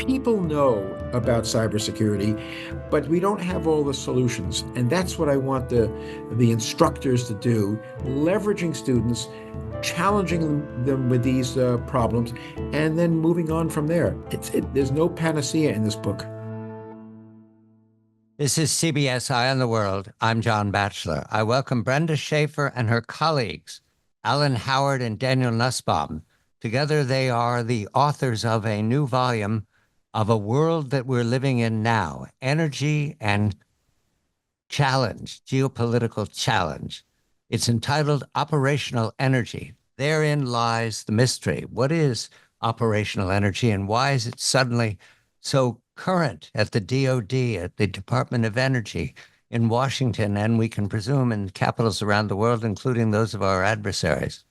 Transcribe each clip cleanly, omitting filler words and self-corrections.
People know about cybersecurity, but we don't have all the solutions. And that's what I want the instructors to do, leveraging students, challenging them with these problems, and then moving on from there. There's no panacea in this book. This is CBS Eye on the World. I'm John Batchelor. I welcome Brenda Shaffer and her colleagues, Alan Howard and Daniel Nussbaum. Together, they are the authors of a new volume of A World That We're Living in Now, Energy and Challenge, Geopolitical Challenge. It's entitled Operational Energy. Therein lies the mystery. What is operational energy, and why is it suddenly so current at the DoD, at the Department of Energy in Washington, and we can presume in capitals around the world, including those of our adversaries?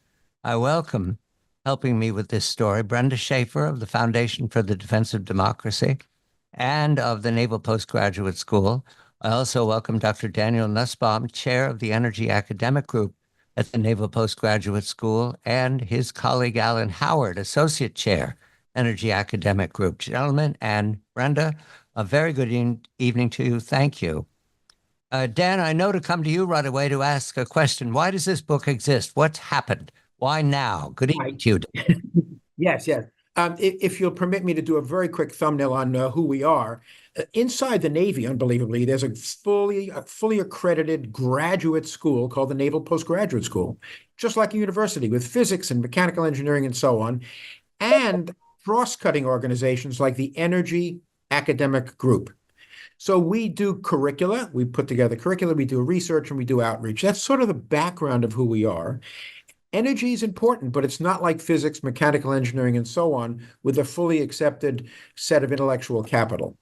I welcome, helping me with this story, Brenda Shaffer of the Foundation for the Defense of Democracy and of the Naval Postgraduate School. I also welcome Dr. Daniel Nussbaum, chair of the Energy Academic Group at the Naval Postgraduate School, and his colleague Alan Howard, associate chair, Energy Academic Group. Gentlemen, and Brenda, a very good evening to you. Thank you. Dan, I know to come to you right away to ask a question. Why does this book exist? What's happened? Why now? Good evening to you. Yes, yes. If you'll permit me to do a very quick thumbnail on who we are. Inside the Navy, unbelievably, there's a fully accredited graduate school called the Naval Postgraduate School, just like a university with physics and mechanical engineering and so on, and cross-cutting organizations like the Energy Academic Group. So we do curricula, we put together curricula, we do research, and we do outreach. That's sort of the background of who we are. Energy is important, but it's not like physics, mechanical engineering, and so on, with a fully accepted set of intellectual capital.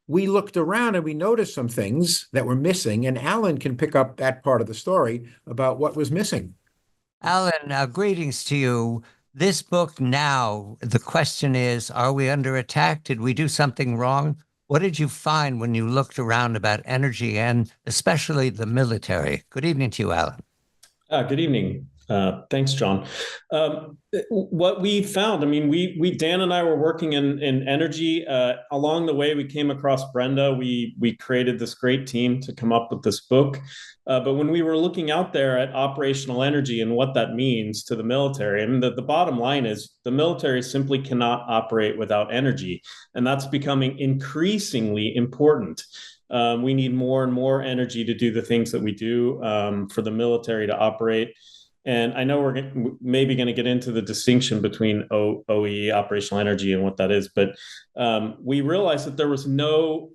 We looked around and we noticed some things that were missing, and Alan can pick up that part of the story about what was missing. Alan, greetings to you. This book now, the question is, are we under attack? Did we do something wrong? What did you find when you looked around about energy and especially the military? Good evening to you, Alan. Good evening. Thanks, John. What we found, I mean, Dan and I were working in energy. Along the way, we came across Brenda. We created this great team to come up with this book. But when we were looking out there at operational energy and what that means to the military, I mean, the bottom line is the military simply cannot operate without energy. And that's becoming increasingly important. We need more and more energy to do the things that we do for the military to operate. And I know we're maybe going to get into the distinction between OE, operational energy, and what that is. But we realized that there was no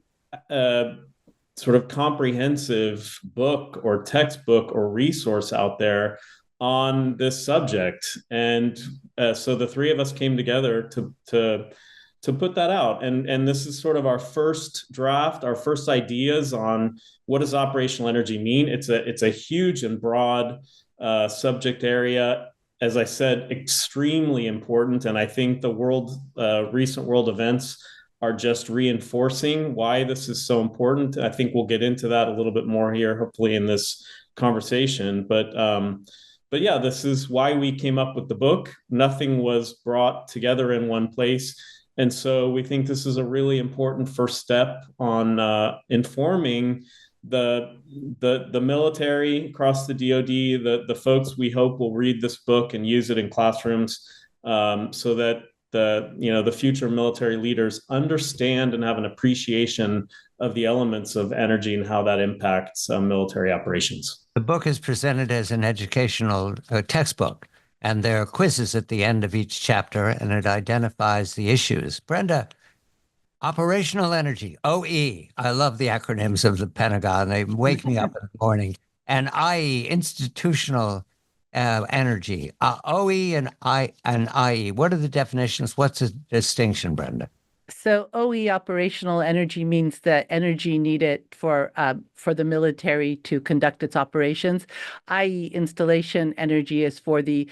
sort of comprehensive book or textbook or resource out there on this subject. And so the three of us came together to put that out. And this is sort of our first draft, our first ideas on what does operational energy mean. It's a huge and broad subject area, as I said, extremely important. And I think the recent world events are just reinforcing why this is so important. I think we'll get into that a little bit more here, hopefully in this conversation. But yeah, this is why we came up with the book. Nothing was brought together in one place. And so we think this is a really important first step on informing the military across the DoD, the folks we hope will read this book and use it in classrooms, so that the future military leaders understand and have an appreciation of the elements of energy and how that impacts military operations. The book is presented as an educational textbook, and there are quizzes at the end of each chapter, and it identifies the issues. Brenda, operational energy, OE. I love the acronyms of the Pentagon. They wake me up in the morning. And IE, institutional energy. OE and IE. What are the definitions? What's the distinction, Brenda? So OE, operational energy, means the energy needed for the military to conduct its operations. IE, installation energy, is for the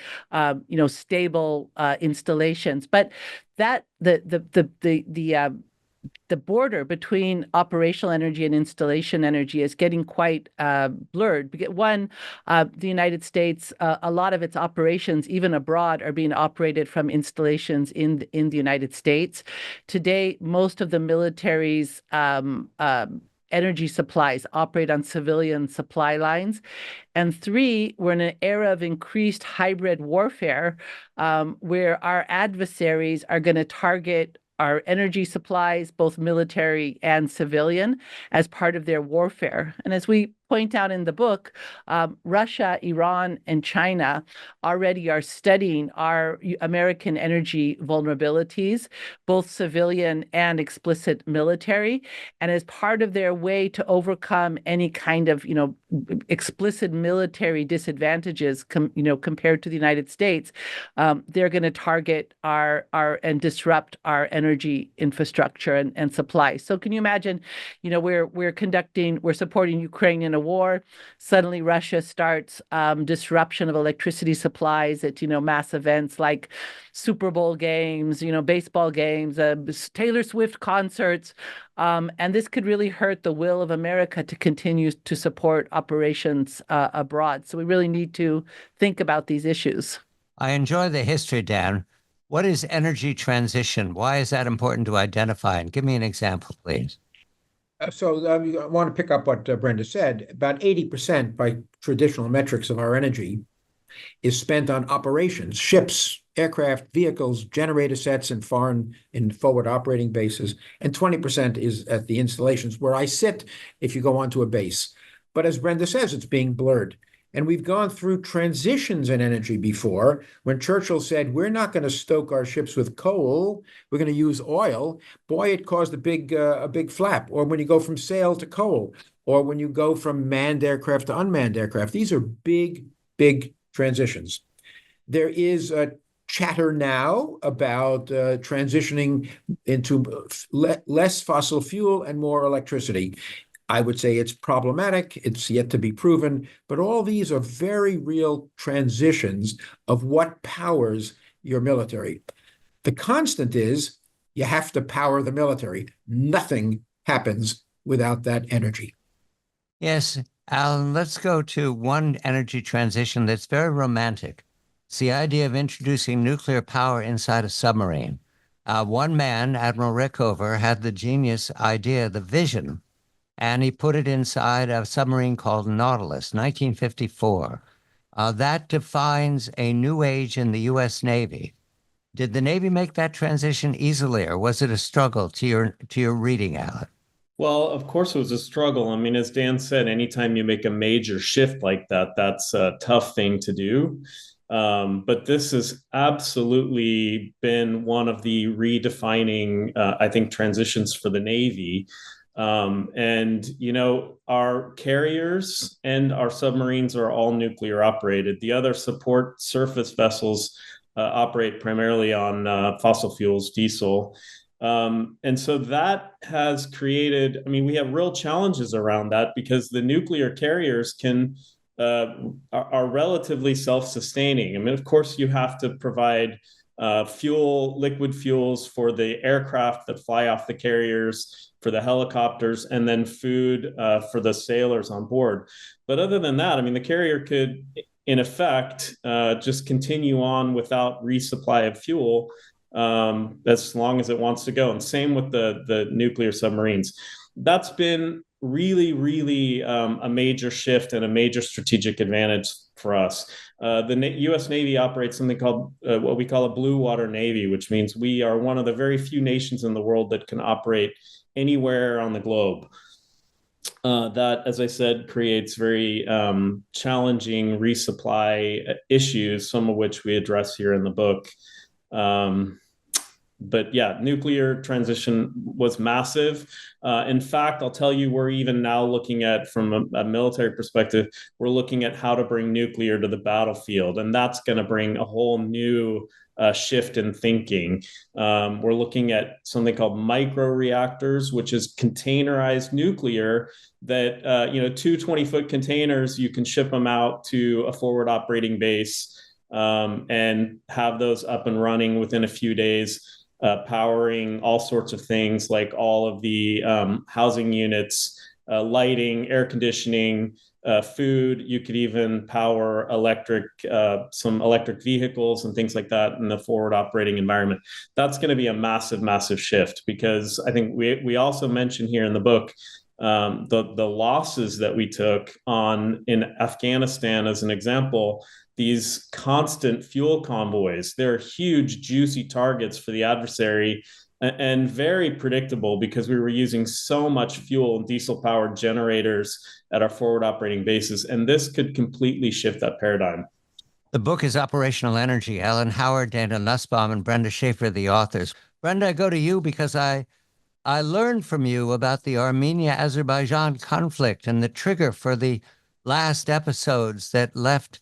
stable installations. But that the the border between operational energy and installation energy is getting quite blurred. One, the United States, a lot of its operations, even abroad, are being operated from installations in the United States. Today, most of the military's energy supplies operate on civilian supply lines. And three, we're in an era of increased hybrid warfare, where our adversaries are going to target our energy supplies, both military and civilian, as part of their warfare. And as we point out in the book, Russia, Iran, and China already are studying our American energy vulnerabilities, both civilian and explicit military. And as part of their way to overcome any kind of, explicit military disadvantages, compared to the United States, they're going to target our and disrupt our energy infrastructure and supply. So can you imagine, we're supporting Ukraine in a war. Suddenly Russia starts disruption of electricity supplies at, mass events like Super Bowl games, baseball games, Taylor Swift concerts. And this could really hurt the will of America to continue to support operations abroad. So we really need to think about these issues. I enjoy the history, Dan. What is energy transition? Why is that important to identify? And give me an example, please. I want to pick up what Brenda said. About 80% by traditional metrics of our energy is spent on operations, ships, aircraft, vehicles, generator sets, and forward operating bases. And 20% is at the installations where I sit if you go onto a base. But as Brenda says, it's being blurred. And we've gone through transitions in energy before, when Churchill said, we're not going to stoke our ships with coal, we're going to use oil. Boy, it caused a big flap. Or when you go from sail to coal, or when you go from manned aircraft to unmanned aircraft. These are big, big transitions. There is a chatter now about transitioning into less fossil fuel and more electricity. I would say it's problematic. It's yet to be proven, but all these are very real transitions of what powers your military. The constant is you have to power the military. Nothing happens without that energy. Yes, Alan, let's go to one energy transition that's very romantic. It's the idea of introducing nuclear power inside a submarine. One man, Admiral Rickover, had the genius idea, the vision, and he put it inside a submarine called Nautilus, 1954. That defines a new age in the U.S. Navy. Did the Navy make that transition easily, or was it a struggle to your reading, Alan? Well, of course it was a struggle. I mean, as Dan said, anytime you make a major shift like that, that's a tough thing to do. But this has absolutely been one of the redefining, I think, transitions for the Navy. Our carriers and our submarines are all nuclear operated. The other support surface vessels operate primarily on fossil fuels, diesel. And so that has created, we have real challenges around that because the nuclear carriers are relatively self-sustaining. Of course, you have to provide liquid fuels for the aircraft that fly off the carriers, for the helicopters, and then food for the sailors on board. But other than that, the carrier could, in effect, just continue on without resupply of fuel as long as it wants to go. And same with the nuclear submarines. That's been really, really a major shift and a major strategic advantage for us. The U.S. Navy operates something called what we call a blue water Navy, which means we are one of the very few nations in the world that can operate anywhere on the globe. That, as I said, creates very challenging resupply issues, some of which we address here in the book. But yeah, nuclear transition was massive. In fact, I'll tell you, we're even now looking at, from a military perspective, we're looking at how to bring nuclear to the battlefield. And that's going to bring a whole new shift in thinking. We're looking at something called microreactors, which is containerized nuclear that, 2 20-foot containers, you can ship them out to a forward operating base and have those up and running within a few days. powering all sorts of things like all of the housing units, lighting, air conditioning, food. You could even power some electric vehicles and things like that in the forward operating environment. That's going to be a massive, massive shift, because I think we also mentioned here in the book the losses that we took in Afghanistan as an example. These constant fuel convoys, they're huge, juicy targets for the adversary, and very predictable because we were using so much fuel and diesel powered generators at our forward operating bases. And this could completely shift that paradigm. The book is Operational Energy. Alan Howard, Daniel Nussbaum, and Brenda Shaffer, the authors. Brenda, I go to you because I learned from you about the Armenia-Azerbaijan conflict and the trigger for the last episodes that left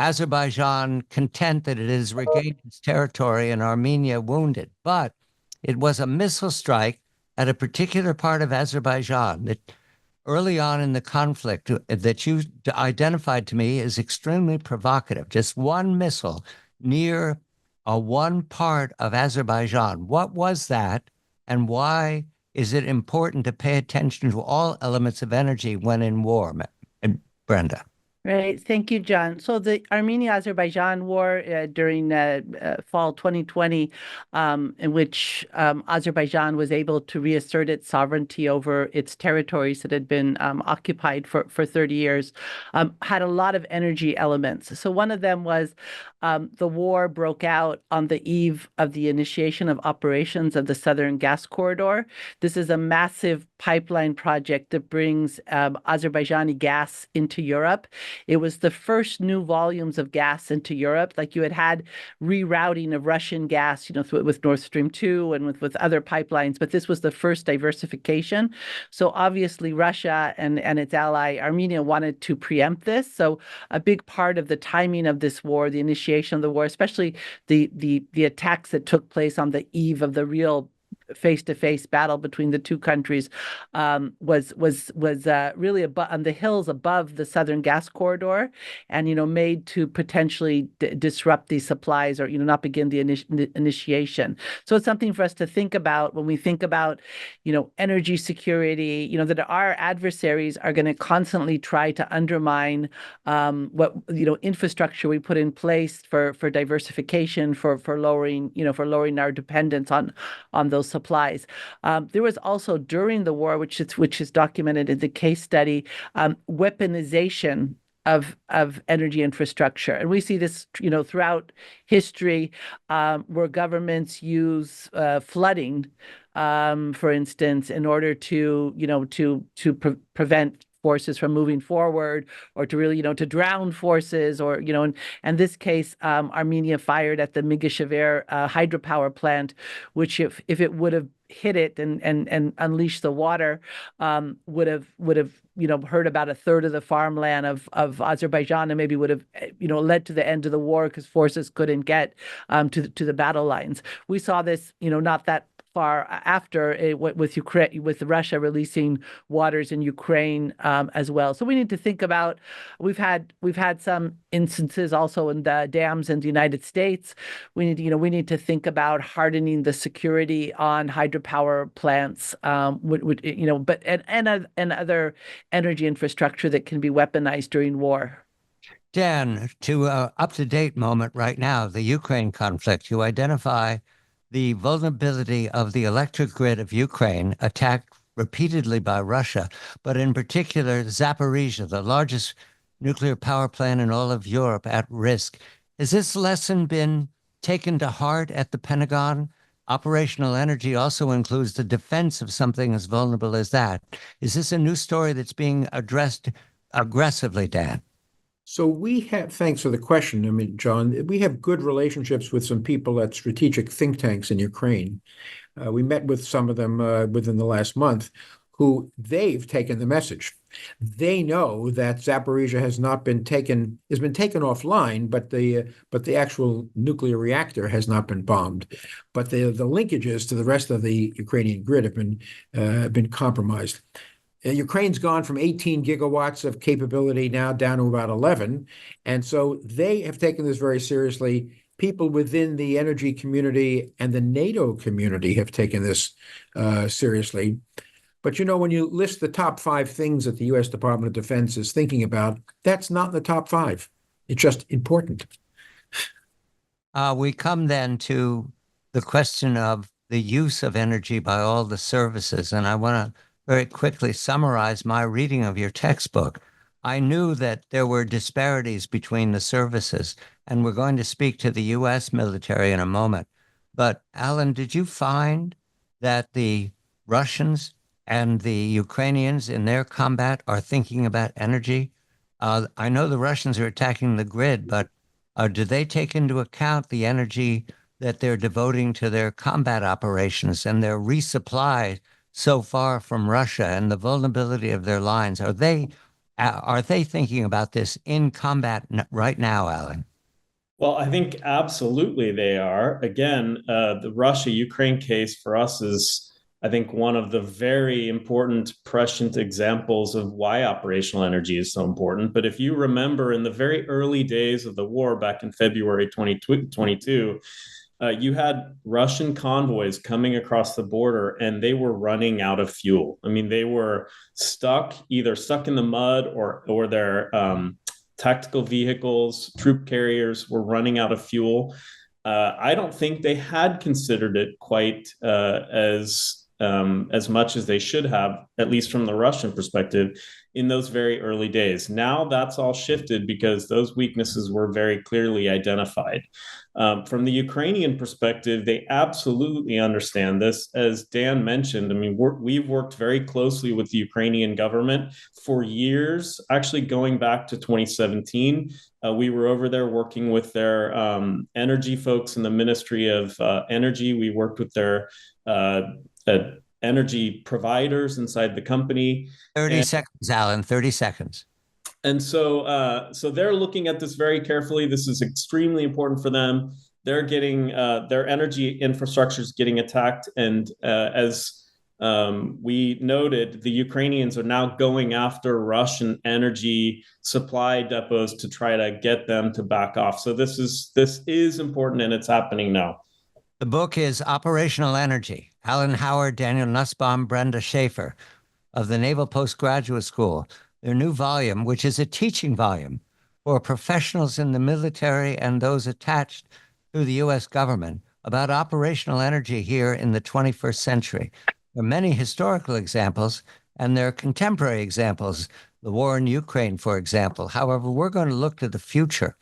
Azerbaijan content that it has regained its territory and Armenia wounded. But it was a missile strike at a particular part of Azerbaijan that early on in the conflict that you identified to me as extremely provocative. Just one missile near one part of Azerbaijan. What was that, and why is it important to pay attention to all elements of energy when in war? And Brenda. Right. Thank you, John. So the Armenia-Azerbaijan war during fall 2020, in which Azerbaijan was able to reassert its sovereignty over its territories that had been occupied for 30 years, had a lot of energy elements. So one of them was the war broke out on the eve of the initiation of operations of the Southern Gas Corridor. This is a massive pipeline project that brings Azerbaijani gas into Europe. It was the first new volumes of gas into Europe. Like, you had rerouting of Russian gas, with Nord Stream 2 and with other pipelines, but this was the first diversification. So obviously Russia and its ally Armenia wanted to preempt this. So a big part of the timing of this war, the initiation of the war, especially the attacks that took place on the eve of the real face-to-face battle between the two countries, was really on the hills above the Southern Gas Corridor, and made to potentially disrupt these supplies, or not begin the initiation. So it's something for us to think about when we think about energy security. That our adversaries are going to constantly try to undermine what infrastructure we put in place for diversification, for lowering our dependence on those supplies. There was also, during the war, which is documented in the case study, weaponization of energy infrastructure. And we see this, throughout history, where governments use flooding, for instance, in order to prevent forces from moving forward, or to really, to drown forces, or, in this case, Armenia fired at the Migashever hydropower plant, which if it would have hit it and unleashed the water, would have hurt about a third of the farmland of Azerbaijan, and maybe would have led to the end of the war, because forces couldn't get to the battle lines. We saw this not that far after, with Ukraine, with Russia releasing waters in Ukraine as well. So we need to think about. We've had some instances also in the dams in the United States. We need to think about hardening the security on hydropower plants, but and other energy infrastructure that can be weaponized during war. Dan, to up-to-date moment right now, the Ukraine conflict, you identify the vulnerability of the electric grid of Ukraine, attacked repeatedly by Russia, but in particular, Zaporizhia, the largest nuclear power plant in all of Europe, at risk. Has this lesson been taken to heart at the Pentagon? Operational energy also includes the defense of something as vulnerable as that. Is this a new story that's being addressed aggressively, Dan? So thanks for the question. I mean, John, we have good relationships with some people at strategic think tanks in Ukraine. We met with some of them within the last month, who they've taken the message. They know that Zaporizhia has been taken offline, but the actual nuclear reactor has not been bombed. But the linkages to the rest of the Ukrainian grid have been compromised. Ukraine's gone from 18 gigawatts of capability now down to about 11. And so they have taken this very seriously. people within the energy community and the NATO community have taken this seriously. But when you list the top 5 things that the U.S. Department of Defense is thinking about, that's not in the top 5. It's just important. We come then to the question of the use of energy by all the services. And I want to very quickly summarize my reading of your textbook. I knew that there were disparities between the services, and we're going to speak to the U.S. military in a moment. But Alan, did you find that the Russians and the Ukrainians in their combat are thinking about energy? I know the Russians are attacking the grid, but do they take into account the energy that they're devoting to their combat operations and their resupply so far from Russia and the vulnerability of their lines? Are they thinking about this in combat right now, Alan? Well, I think absolutely they are. Again, the Russia-Ukraine case for us is, I think, one of the very important, prescient examples of why operational energy is so important. But if you remember, in the very early days of the war back in February 2022, you had Russian convoys coming across the border and they were running out of fuel. I mean, they were either stuck in the mud or their tactical vehicles, troop carriers were running out of fuel. I don't think they had considered it quite as much as they should have, at least from the Russian perspective, in those very early days. Now that's all shifted because those weaknesses were very clearly identified. From the Ukrainian perspective, they absolutely understand this. As Dan mentioned, I mean, we've worked very closely with the Ukrainian government for years, actually going back to 2017. We were over there working with their energy folks in the Ministry of Energy. We worked with their energy providers inside the company. 30 seconds, Alan, 30 seconds. And so they're looking at this very carefully. This is extremely important for them. They're getting their energy infrastructure is getting attacked. And as we noted, the Ukrainians are now going after Russian energy supply depots to try to get them to back off. So this is important, and it's happening now. The book is Operational Energy. Alan Howard, Daniel Nussbaum, Brenda Shaffer of the Naval Postgraduate School. Their new volume, which is a teaching volume for professionals in the military and those attached to the U.S. government about operational energy here in the 21st century. There are many historical examples, and there are contemporary examples, the war in Ukraine, for example. However, we're going to look to the future,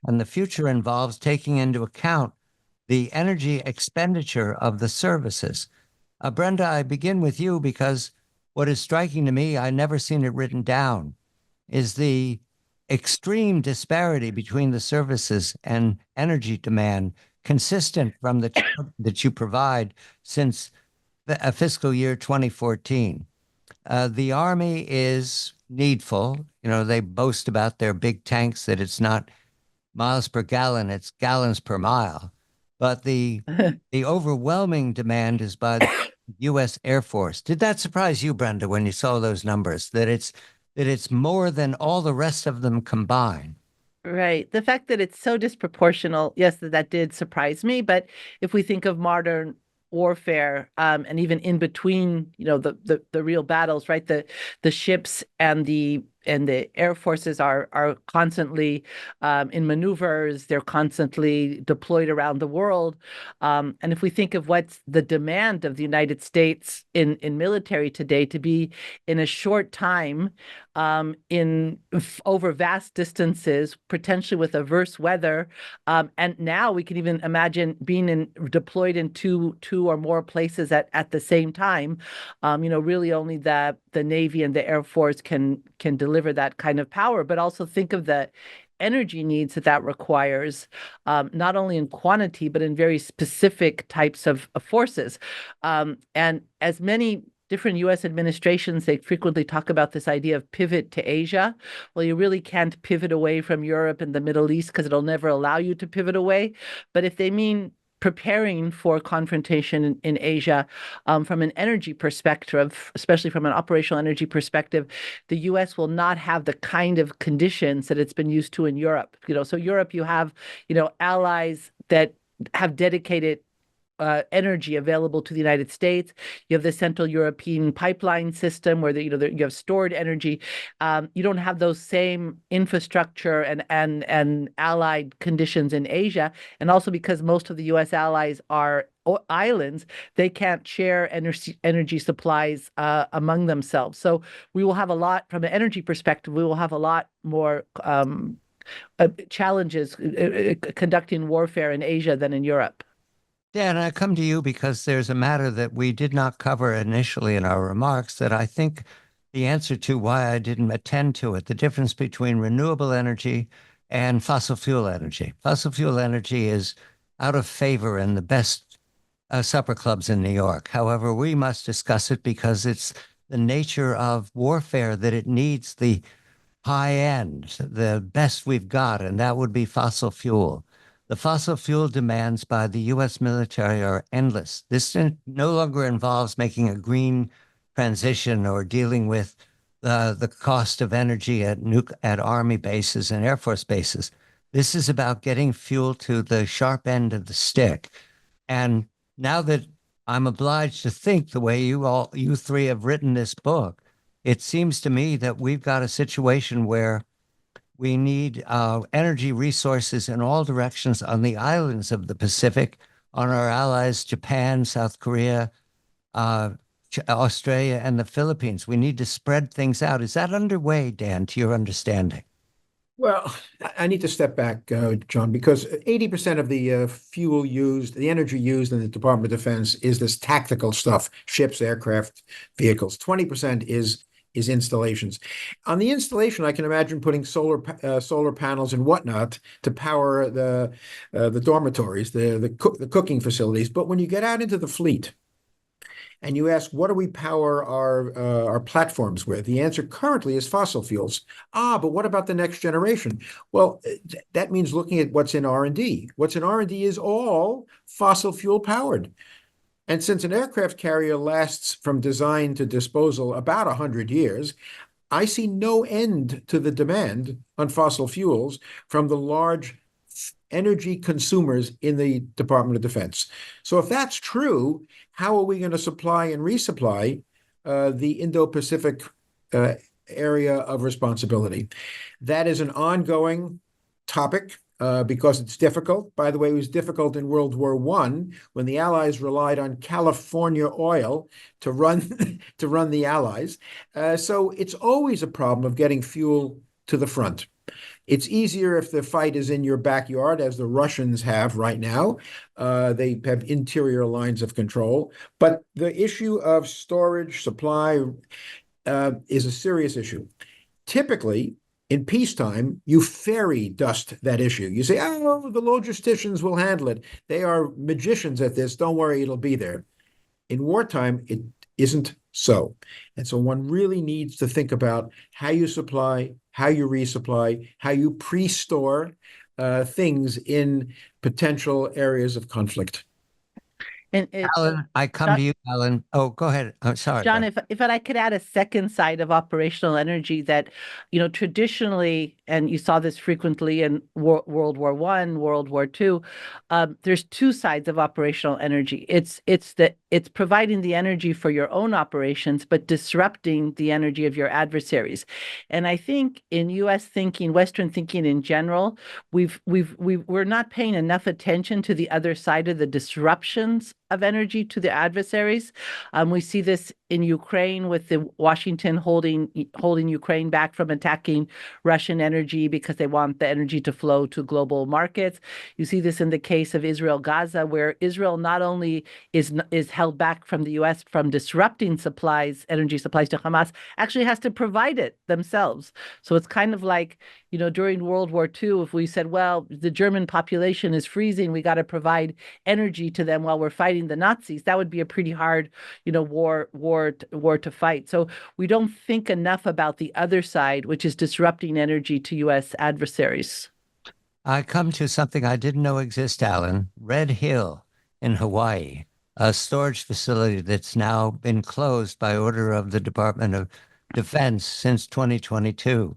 and the future involves taking into account the energy expenditure of the services. Brenda, I begin with you because what is striking to me, I've never seen it written down, is the extreme disparity between the services and energy demand consistent from the chart that you provide since the fiscal year 2014. The Army is needful. They boast about their big tanks that it's not miles per gallon, it's gallons per mile. But the overwhelming demand is by the U.S. Air Force. Did that surprise you, Brenda, when you saw those numbers, that it's more than all the rest of them combined? Right. The fact that it's so disproportional, yes, that did surprise me. But if we think of modern warfare, and even in between, the real battles, right? The ships and the air forces are constantly in maneuvers. They're constantly deployed around the world. And if we think of what's the demand of the United States in military today, to be in a short time over vast distances, potentially with adverse weather, and now we can even imagine being deployed in two or more places at the same time. Really only the Navy and the Air Force can deliver that kind of power, but also think of the energy needs that requires, not only in quantity, but in very specific types of forces. And as many different U.S. administrations, they frequently talk about this idea of pivot to Asia. Well, you really can't pivot away from Europe and the Middle East because it'll never allow you to pivot away. But if they mean preparing for confrontation in Asia from an energy perspective, especially from an operational energy perspective. The U.S. will not have the kind of conditions that it's been used to in Europe. So Europe, you have, allies that have dedicated energy available to the United States. You have the Central European pipeline system where you have stored energy. You don't have those same infrastructure and allied conditions in Asia, and also because most of the U.S. allies are islands, they can't share energy supplies among themselves. So we will have a lot from an energy perspective. We will have a lot more challenges conducting warfare in Asia than in Europe. Dan, I come to you because there's a matter that we did not cover initially in our remarks that I think the answer to why I didn't attend to it, the difference between renewable energy and fossil fuel energy. Fossil fuel energy is out of favor in the best supper clubs in New York. However, we must discuss it because it's the nature of warfare that it needs the high end, the best we've got, and that would be fossil fuel. The fossil fuel demands by the U.S. military are endless. This no longer involves making a green transition or dealing with the cost of energy at Army bases and Air Force bases. This is about getting fuel to the sharp end of the stick. And now that I'm obliged to think the way you three have written this book, it seems to me that we've got a situation where we need energy resources in all directions on the islands of the Pacific, on our allies, Japan, South Korea, Australia, and the Philippines. We need to spread things out. Is that underway, Dan, to your understanding? Well, I need to step back, John, because 80% of the fuel used, the energy used in the Department of Defense is this tactical stuff, ships, aircraft, vehicles. 20% is installations. On the installation, I can imagine putting solar panels and whatnot to power the dormitories, the cooking facilities. But when you get out into the fleet and you ask, what do we power our platforms with? The answer currently is fossil fuels. But what about the next generation? Well, that means looking at what's in R&D. What's in R&D is all fossil fuel powered. And since an aircraft carrier lasts from design to disposal about 100 years, I see no end to the demand on fossil fuels from the large energy consumers in the Department of Defense. So if that's true, how are we going to supply and resupply the Indo-Pacific area of responsibility? That is an ongoing topic. Because it's difficult. By the way, it was difficult in World War I when the Allies relied on California oil to run the Allies. So it's always a problem of getting fuel to the front. It's easier if the fight is in your backyard, as the Russians have right now. They have interior lines of control. But the issue of storage, supply, is a serious issue. Typically, in peacetime, you fairy dust that issue. You say, oh, the logisticians will handle it. They are magicians at this. Don't worry, it'll be there. In wartime, it isn't so. And so one really needs to think about how you supply, how you resupply, how you pre-store things in potential areas of conflict. And Alan, I come to you, Alan. Oh, go ahead. I'm sorry, John, if I could add a second side of operational energy that, traditionally, and you saw this frequently in World War I, World War II, there's two sides of operational energy. It's providing the energy for your own operations, but disrupting the energy of your adversaries. And I think in U.S. thinking, Western thinking in general, we're not paying enough attention to the other side of the disruptions of energy to the adversaries. We see this in Ukraine with the Washington holding Ukraine back from attacking Russian energy because they want the energy to flow to global markets. You see this in the case of Israel-Gaza, where Israel not only is held back from the U.S. from disrupting energy supplies to Hamas, actually has to provide it themselves. So it's kind of like, during World War II, if we said, well, the German population is freezing, we got to provide energy to them while we're fighting the Nazis, that would be a pretty hard, war to fight. So we don't think enough about the other side, which is disrupting energy to U.S. adversaries. I come to something I didn't know exists, Alan. Red Hill. in Hawaii, a storage facility that's now been closed by order of the Department of Defense since 2022.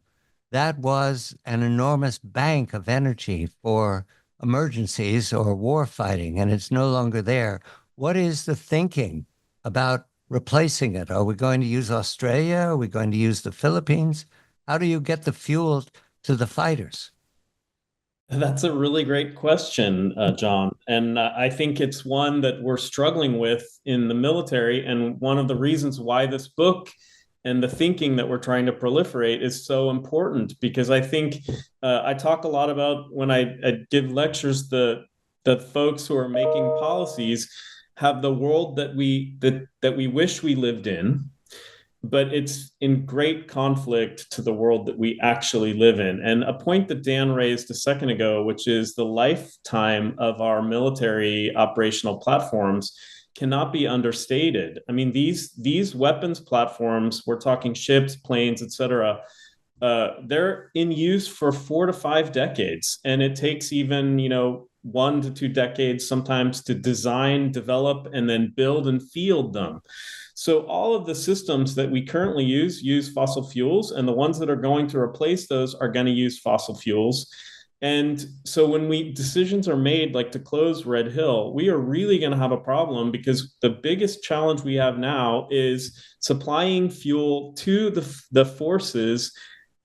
That was an enormous bank of energy for emergencies or war fighting, and it's no longer there. What is the thinking about replacing it? Are we going to use Australia? Are we going to use the Philippines? How do you get the fuel to the fighters? That's a really great question, John. And I think it's one that we're struggling with in the military. And one of the reasons why this book and the thinking that we're trying to proliferate is so important, because I think I talk a lot about when I give lectures, the folks who are making policies have the world that we wish we lived in, but it's in great conflict to the world that we actually live in. And a point that Dan raised a second ago, which is the lifetime of our military operational platforms, cannot be understated. I mean, these weapons platforms, we're talking ships, planes, et cetera, they're in use for 4 to 5 decades. And it takes even, 1 to 2 decades sometimes to design, develop, and then build and field them. So all of the systems that we currently use fossil fuels, and the ones that are going to replace those are going to use fossil fuels. And so when decisions are made, like to close Red Hill, we are really going to have a problem, because the biggest challenge we have now is supplying fuel to the forces,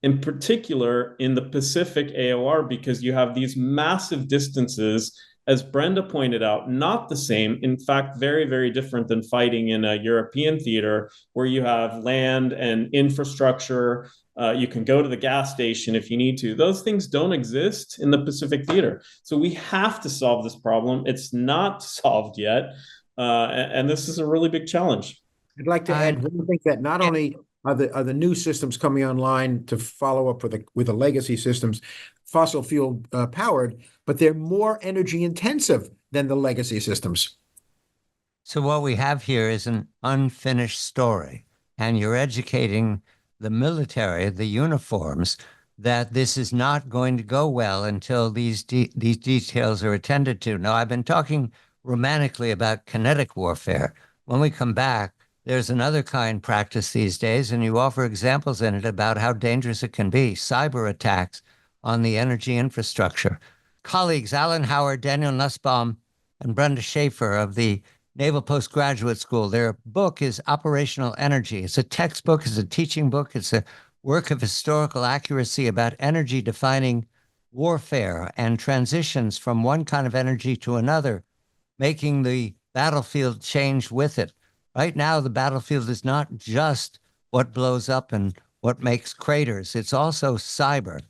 in particular in the Pacific AOR, because you have these massive distances, as Brenda pointed out, not the same, in fact, very, very different than fighting in a European theater where you have land and infrastructure. You can go to the gas station if you need to. Those things don't exist in the Pacific theater. So we have to solve this problem. It's not solved yet. And this is a really big challenge. I'd like to add one thing, that not only are the new systems coming online to follow up with the legacy systems, fossil fuel powered, but they're more energy intensive than the legacy systems. So what we have here is an unfinished story, and you're educating the military, the uniforms, that this is not going to go well until these details are attended to. Now, I've been talking romantically about kinetic warfare. When we come back, there's another kind practice these days, and you offer examples in it about how dangerous it can be, cyber attacks on the energy infrastructure. Colleagues Alan Howard, Daniel Nussbaum, and Brenda Shaffer of the Naval Postgraduate School. Their book is Operational Energy. It's a textbook, it's a teaching book, it's a work of historical accuracy about energy defining warfare and transitions from one kind of energy to another, making the battlefield change with it. Right now, the battlefield is not just what blows up and what makes craters. It's also cyber.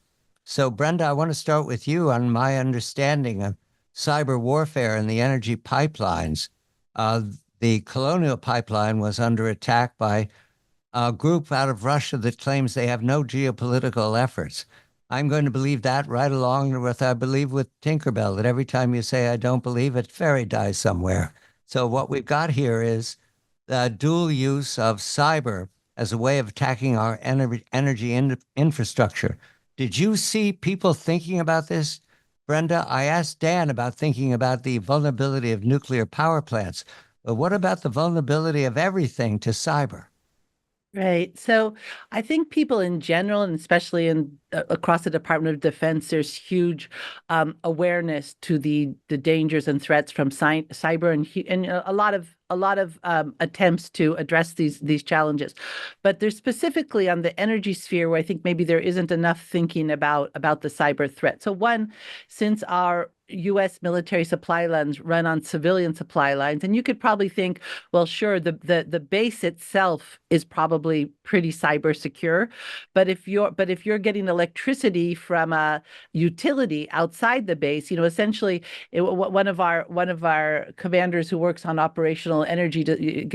So, Brenda, I want to start with you on my understanding of cyber warfare and the energy pipelines. The Colonial Pipeline was under attack by a group out of Russia that claims they have no geopolitical efforts. I'm going to believe that right along with, I believe with Tinkerbell, that every time you say I don't believe it, fairy dies somewhere. So what we've got here is the dual use of cyber as a way of attacking our energy infrastructure. Did you see people thinking about this? Brenda, I asked Dan about thinking about the vulnerability of nuclear power plants, but what about the vulnerability of everything to cyber? Right. So I think people in general, and especially across the Department of Defense, there's huge awareness to the dangers and threats from cyber, and a lot of attempts to address these challenges. But there's specifically on the energy sphere where I think maybe there isn't enough thinking about the cyber threat. So one, since our U.S. military supply lines run on civilian supply lines, and you could probably think, well, sure, the base itself is probably pretty cyber secure, but if you're getting electricity from a utility outside the base, essentially, one of our commanders who works on operational energy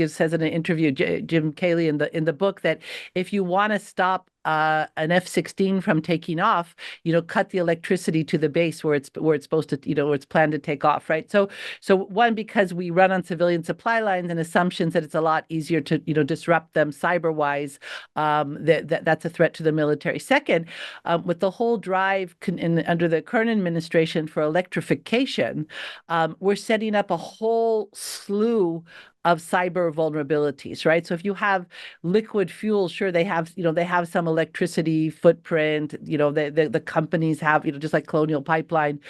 says in an interview, Jim Cayley in the book, that if you want to stop an F-16 from taking off, cut the electricity to the base where it's supposed to, where it's planned to take off, right? So one, because we run on civilian supply lines and assumptions that it's a lot easier to, disrupt them cyber-wise, that's a threat to the military. Second, with the whole drive under the current administration for electrification, we're setting up a whole slew of cyber vulnerabilities, right? So if you have liquid fuel, sure, they have some electricity footprint. The companies have, just like Colonial Pipeline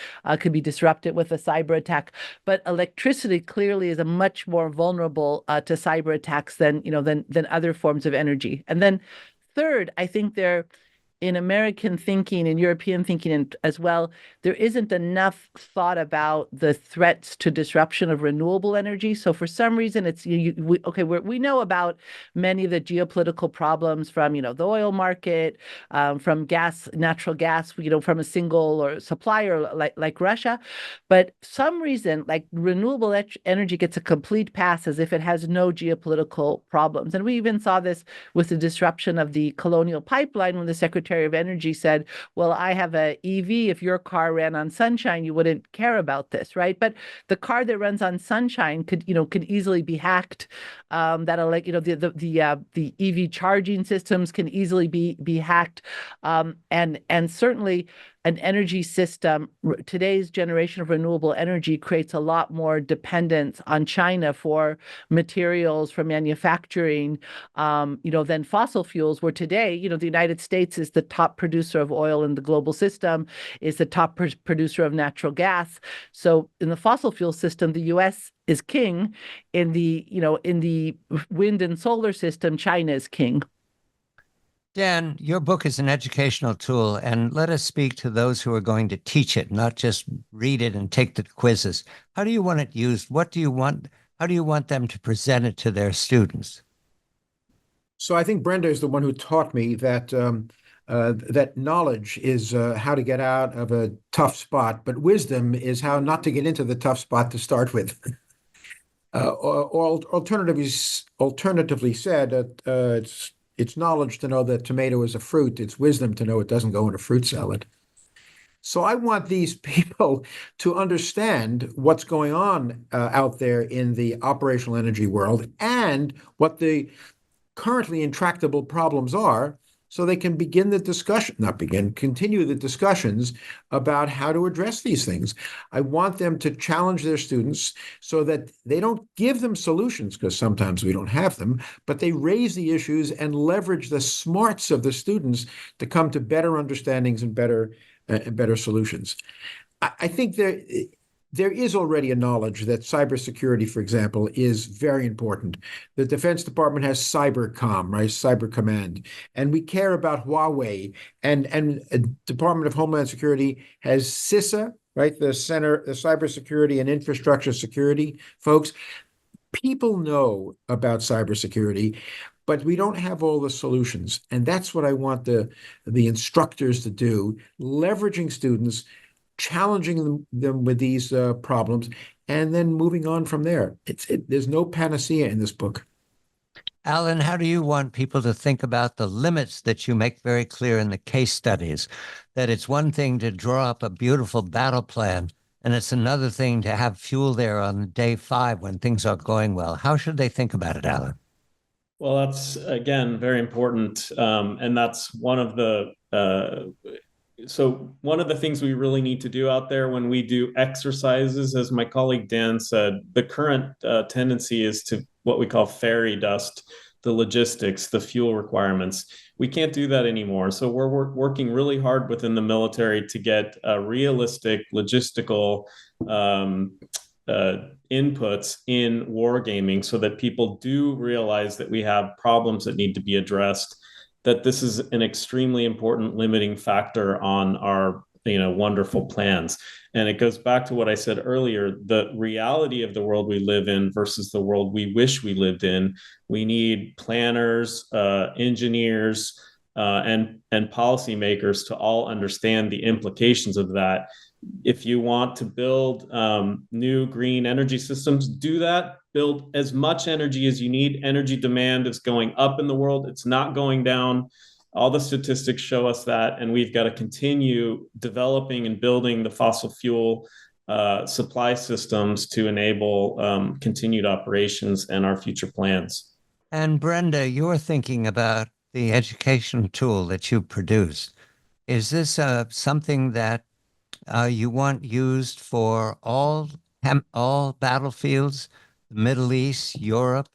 could be disrupted with a cyber attack. But electricity clearly is a much more vulnerable to cyber attacks than other forms of energy. And then third, I think in American thinking and European thinking as well, there isn't enough thought about the threats to disruption of renewable energy. So for some reason, it's we know about many of the geopolitical problems from the oil market, from natural gas, from a single or supplier like Russia, but some reason like renewable energy gets a complete pass as if it has no geopolitical problems. And we even saw this with the disruption of the Colonial Pipeline when the Secretary of Energy said, well, I have an EV. If your car ran on sunshine, you wouldn't care about this, right? But the car that runs on sunshine could easily be hacked. The EV charging systems can easily be hacked. And certainly an energy system, today's generation of renewable energy creates a lot more dependence on China for materials, for manufacturing, than fossil fuels, where today, the United States is the top producer of oil in the global system, is the top producer of natural gas. So in the fossil fuel system, the U.S. is king. In the wind and solar system, China is king. Dan, your book is an educational tool, and let us speak to those who are going to teach it, not just read it and take the quizzes. How do you want it used? How do you want them to present it to their students? So I think Brenda is the one who taught me that that knowledge is how to get out of a tough spot, but wisdom is how not to get into the tough spot to start with. Or alternatively said, it's knowledge to know that tomato is a fruit. It's wisdom to know it doesn't go in a fruit salad. So I want these people to understand what's going on out there in the operational energy world and what the currently intractable problems are, so they can continue the discussions about how to address these things. I want them to challenge their students so that they don't give them solutions, because sometimes we don't have them, but they raise the issues and leverage the smarts of the students to come to better understandings and better solutions. I think there is already a knowledge that cybersecurity, for example, is very important. The Defense Department has Cybercom, right? Cyber Command. And we care about Huawei. And Department of Homeland Security has CISA, right? The Cybersecurity and Infrastructure Security folks. People know about cybersecurity, but we don't have all the solutions. And that's what I want the instructors to do, leveraging students, challenging them with these problems, and then moving on from there. There's no panacea in this book. Alan, how do you want people to think about the limits that you make very clear in the case studies? That it's one thing to draw up a beautiful battle plan, and it's another thing to have fuel there on day 5 when things aren't going well. How should they think about it, Alan? Well, that's, again, very important. And that's one of the things we really need to do out there when we do exercises, as my colleague Dan said, the current tendency is to what we call fairy dust the logistics, the fuel requirements. We can't do that anymore. So we're working really hard within the military to get realistic logistical inputs in wargaming so that people do realize that we have problems that need to be addressed, that this is an extremely important limiting factor on our wonderful plans. And it goes back to what I said earlier, the reality of the world we live in versus the world we wish we lived in. We need planners, engineers, and policymakers to all understand the implications of that. If you want to build new green energy systems, do that. Build as much energy as you need. Energy demand is going up in the world. It's not going down. All the statistics show us that, and we've got to continue developing and building the fossil fuel supply systems to enable continued operations and our future plans. And Brenda, you're thinking about the education tool that you produced. Is this something that you want used for all battlefields, the Middle East, Europe,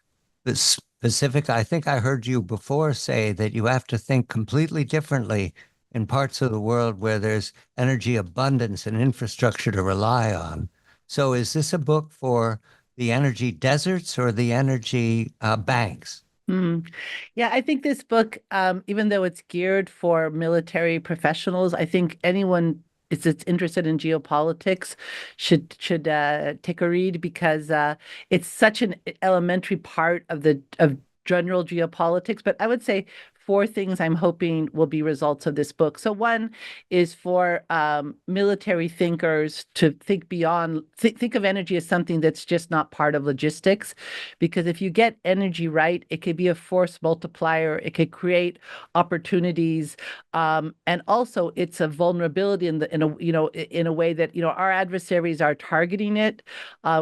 the Pacific? I think I heard you before say that you have to think completely differently in parts of the world where there's energy abundance and infrastructure to rely on. So is this a book for the energy deserts or the energy banks? Yeah, I think this book, even though it's geared for military professionals, I think anyone that's interested in geopolitics should take a read, because it's such an elementary part of general geopolitics. But I would say four things I'm hoping will be results of this book. So one is for military thinkers to think beyond, think of energy as something that's just not part of logistics, because if you get energy right, it could be a force multiplier. It could create opportunities, and also it's a vulnerability in a way that our adversaries are targeting it.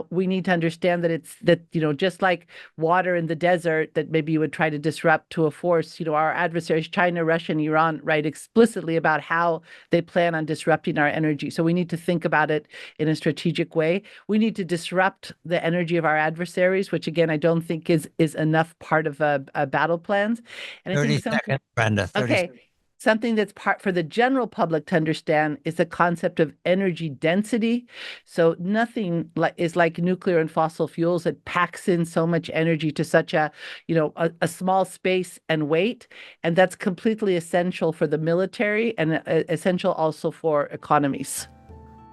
We need to understand that just like water in the desert that maybe you would try to disrupt to a force, our adversaries, China, Russia, and Iran, write explicitly about how they plan on disrupting our energy. So we need to think about it in a strategic way. We need to disrupt the energy of our adversaries, which again, I don't think is enough part of a battle plans. And 30 seconds, Brenda. 30 okay. seconds. Something that's part for the general public to understand is the concept of energy density. So nothing is like nuclear and fossil fuels that packs in so much energy to such a small space and weight. And that's completely essential for the military and essential also for economies.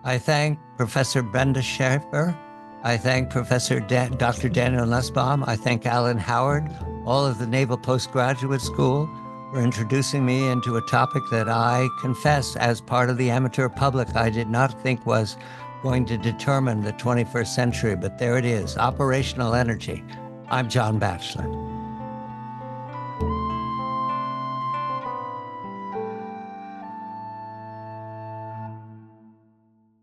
I thank Professor Brenda Shaffer. I thank Professor Dr. Daniel Nussbaum. I thank Alan Howard, all of the Naval Postgraduate School, for introducing me into a topic that I confess, as part of the amateur public, I did not think was going to determine the 21st century, but there it is, operational energy. I'm John Batchelor.